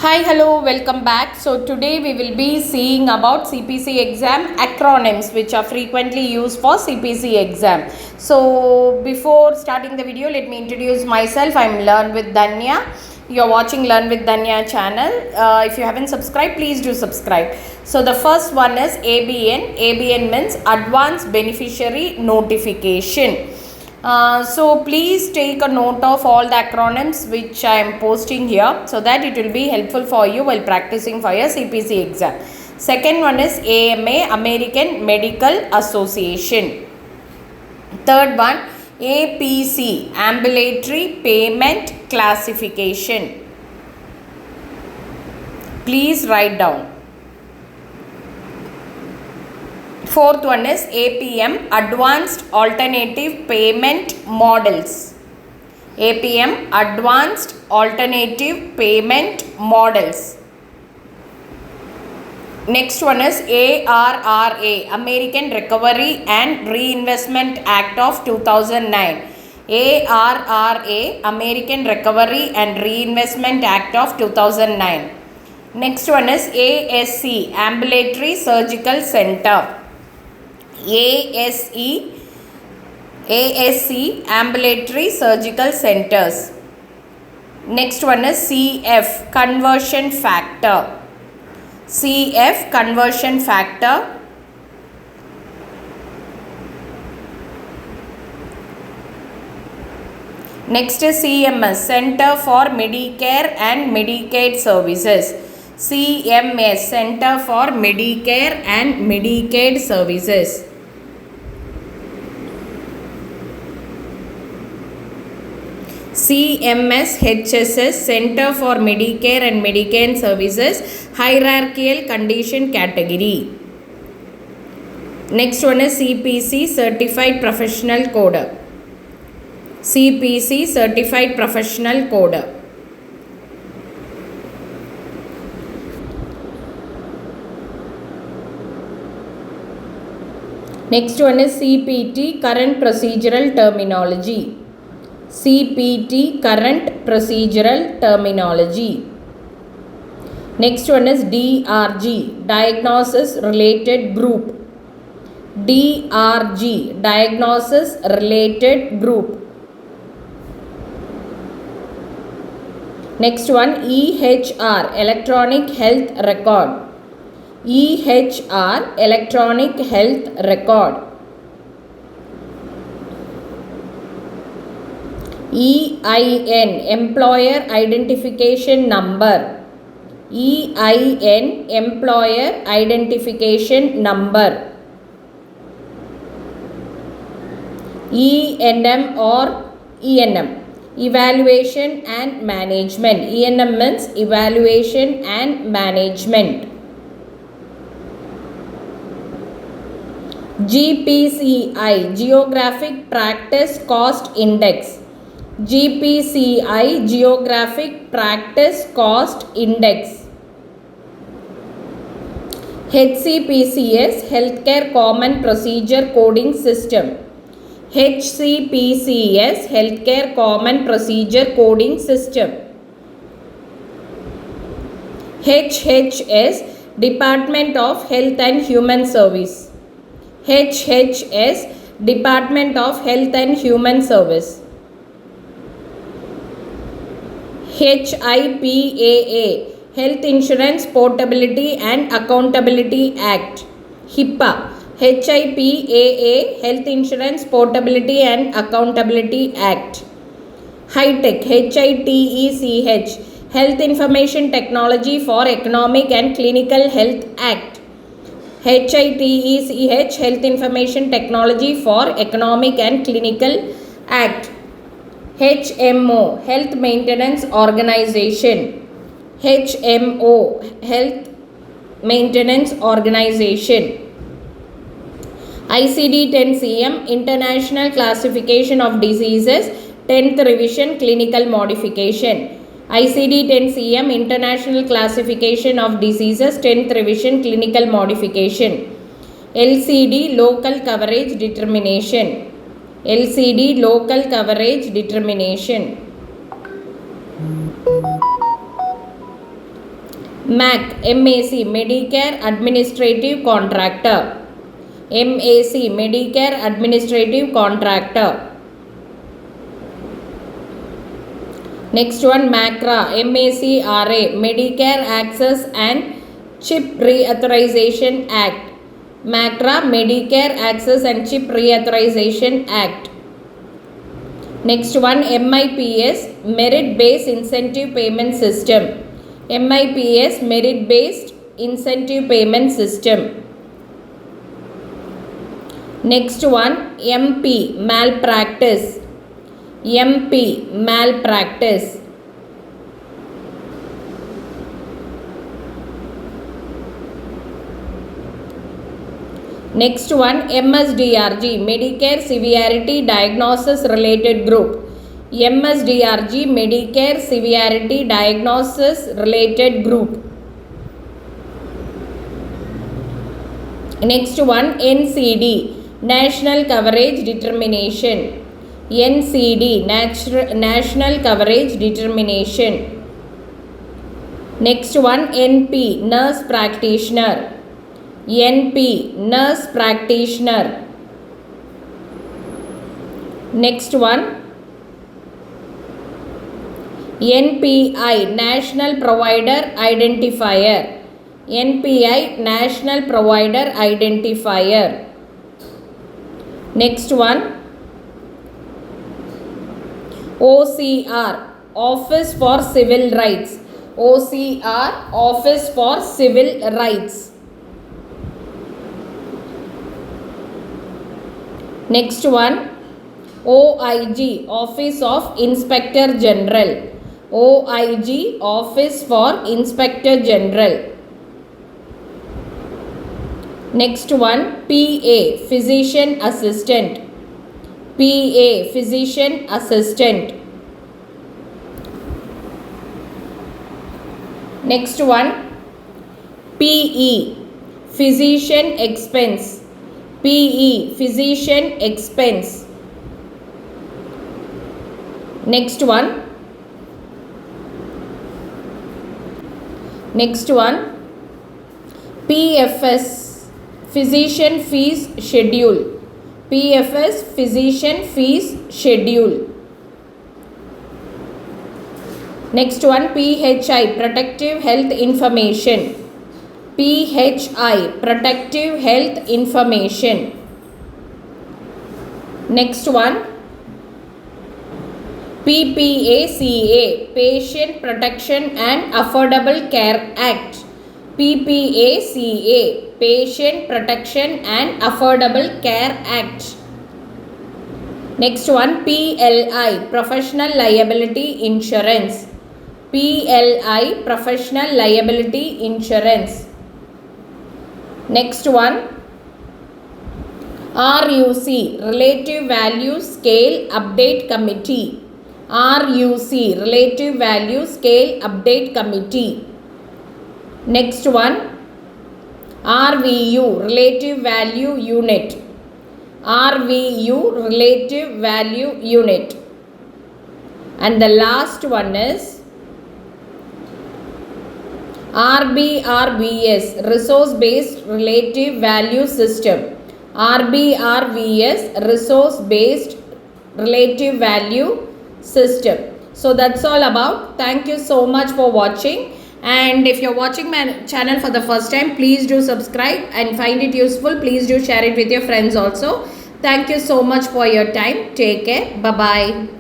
Hi, hello, welcome back. So today we will be seeing about CPC exam acronyms which are frequently used for CPC exam. So before starting the video, let me introduce myself. I'm Learn with Danya. You're watching Learn with Danya channel. If you haven't subscribed, please do subscribe. So the first one is ABN. ABN means Advanced Beneficiary Notification. So please take a note of all the acronyms which I am posting here so that it will be helpful for you while practicing for your CPC exam. Second one is AMA, American Medical Association. Third one, APC, Ambulatory Payment Classification. Please write down. Fourth one is APM, Advanced Alternative Payment Models. APM, Advanced Alternative Payment Models. Next one is ARRA, American Recovery and Reinvestment Act of 2009. ARRA, American Recovery and Reinvestment Act of 2009. Next one is ASC, Ambulatory Surgical Center. ASC, Ambulatory Surgical Centers. Next one is CF, Conversion Factor. CF, Conversion Factor. Next is CMS, Center for Medicare and Medicaid Services. CMS, Center for Medicare and Medicaid Services. CMS HSS, Center for Medicare and Medicaid Services, Hierarchical Condition Category. Next one is CPC, Certified Professional Coder. CPC, Certified Professional Coder. Next one is CPT, Current Procedural Terminology. CPT, Current Procedural Terminology. Next one is DRG, Diagnosis Related Group. DRG, Diagnosis Related Group. Next one, EHR, Electronic Health Record. EHR, Electronic Health Record. EIN, Employer Identification Number. EIN, Employer Identification Number. ENM or ENM, Evaluation and Management. ENM means Evaluation and Management. GPCI, Geographic Practice Cost Index. GPCI, Geographic Practice Cost Index. HCPCS, Healthcare Common Procedure Coding System. HCPCS, Healthcare Common Procedure Coding System. HHS, Department of Health and Human Service. HHS, Department of Health and Human Service. HIPAA, Health Insurance Portability and Accountability Act. HIPAA, HIPAA, Health Insurance Portability and Accountability Act. HITECH, HITECH, Health Information Technology for Economic and Clinical Health Act. HITECH, Health Information Technology for Economic and Clinical Act. HMO, Health Maintenance Organization. HMO, Health Maintenance Organization. ICD-10-CM, International Classification of Diseases, 10th Revision, Clinical Modification. ICD-10-CM, International Classification of Diseases, 10th Revision, Clinical Modification. LCD, Local Coverage Determination. LCD, Local Coverage Determination. MAC, MAC, Medicare Administrative Contractor. MAC, Medicare Administrative Contractor. Next one, MACRA, MACRA, Medicare Access and Chip Reauthorization Act. MACRA, Medicare Access and Chip Reauthorization Act. Next one, MIPS, Merit Based Incentive Payment System. MIPS, Merit Based Incentive Payment System. Next one, MP, Malpractice. MP, Malpractice. Next one, MSDRG, Medicare Severity Diagnosis Related Group. MSDRG, Medicare Severity Diagnosis Related Group. Next one, NCD, National Coverage Determination. NCD, National Coverage Determination. Next one, NP, Nurse Practitioner. NP, Nurse Practitioner. Next one, NPI, National Provider Identifier. NPI, National Provider Identifier. Next one, OCR, Office for Civil Rights. OCR, Office for Civil Rights. Next one, OIG, Office of Inspector General. OIG, Office for Inspector General. Next one, PA, Physician Assistant. PA, Physician Assistant. Next one, PE, Physician Expense. PE, Physician Expense. Next one, PFS, Physician Fees Schedule. PFS, Physician Fees Schedule. Next one, PHI, Protective Health Information. PHI, Protective Health Information. Next one, PPACA, Patient Protection and Affordable Care Act. PPACA, Patient Protection and Affordable Care Act. Next one, PLI, Professional Liability Insurance. PLI, Professional Liability Insurance. Next one, RUC, Relative Value Scale Update Committee. RUC, Relative Value Scale Update Committee. Next one, RVU, Relative Value Unit. RVU, Relative Value Unit. And the last one is RBRVS, Resource Based Relative Value System. RBRVS, Resource Based Relative Value System. So that's all about. Thank you so much for watching. And if you're watching my channel for the first time, please do subscribe and find it useful. Please do share it with your friends also. Thank you so much for your time. Take care. Bye-bye.